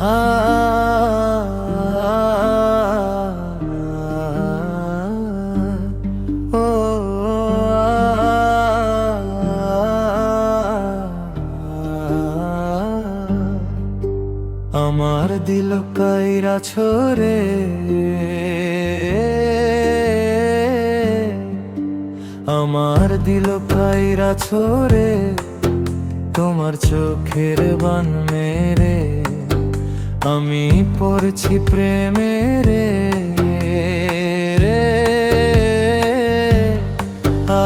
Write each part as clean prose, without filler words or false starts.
আ ও আমার দিল কাইরা ছোরে, আমার দিল কাইরা ছোরে, তোমার চোখের বান মেরে আমি পড়ছি প্রেমেরে রে। আ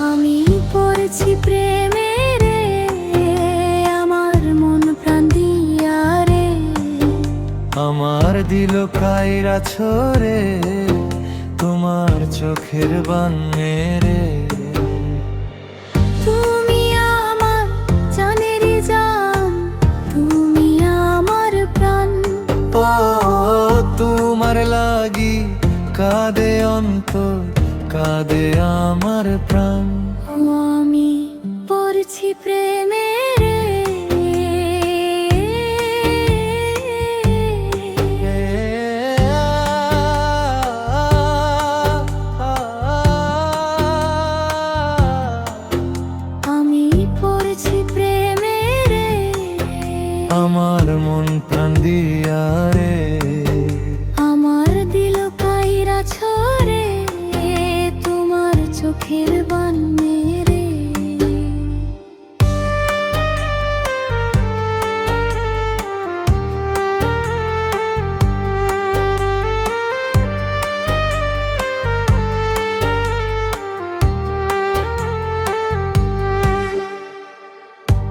আমি পড়ছি প্রেমেরে, আমার মন প্রাণ দিয়া রে। আমার দিল কাইরা ছোরে, তোমার চোখের বান মেরে। তুমি আমার জানেরি জান, তুমি আমার প্রাণ। ও তোমার লাগি কাঁদে অন্তর, কাঁদে আমার প্রাণ। আমি পড়ছি প্রেমেরে, আমি পড়ছি প্রেমেরে। আমার মন প্রাণ দিয়া রে। আমার দিল কাইরা ছরে, তোমার চোখের বান মেরে।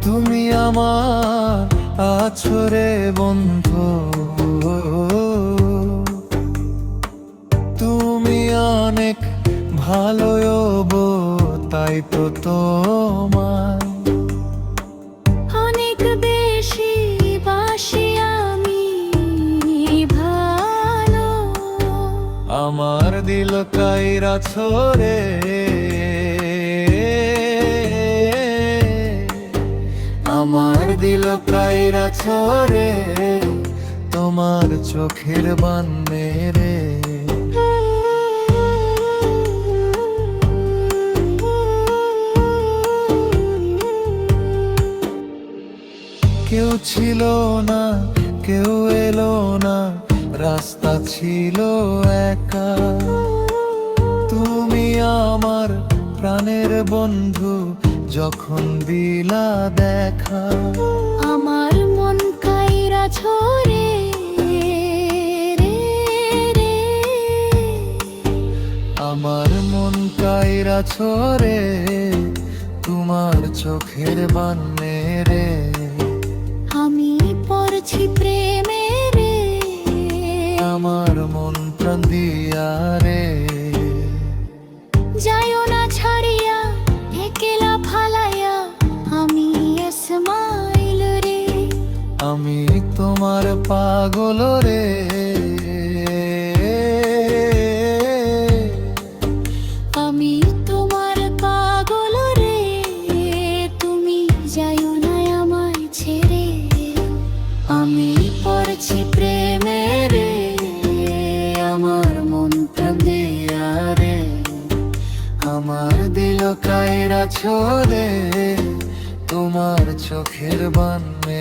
তুমি আমার আছরে বন্ধু, তুমি অনেক ভালো তাই তো তোমার অনেক বেশি বাসি আমি ভালো। আমার দিল কাইরা ছোরে, আমার দিল কাইরা ছোরে, তোমার চোখের বান মেরে। কেউ ছিল না, কেউ এলো না, রাস্তা ছিল একা। তুমি আমার প্রাণের বন্ধু, যখন দিলা দেখা। আমার মন কাইরা ছরে রে রে, আমার মন কাইরা ছোরে, তোমার চোখের বান মেরে। আমি পড়ছি প্রেমেরে, আমার মন প্রাণ দিয়া রে। যাইও না ছাড়িয়া একলা ফালাইয়া, আমি ইসমাইল রে। আমি তোমার পাগল রে। আমি তোমার পাগল রে, তুমি যাইও না আমায় ছেড়ে। আমি পড়ছি প্রেমেরে, আমার মন প্রাণ দিয়া রে। আমার দিল কাইরা ছোরে, তোমার চোখের বান মেরে।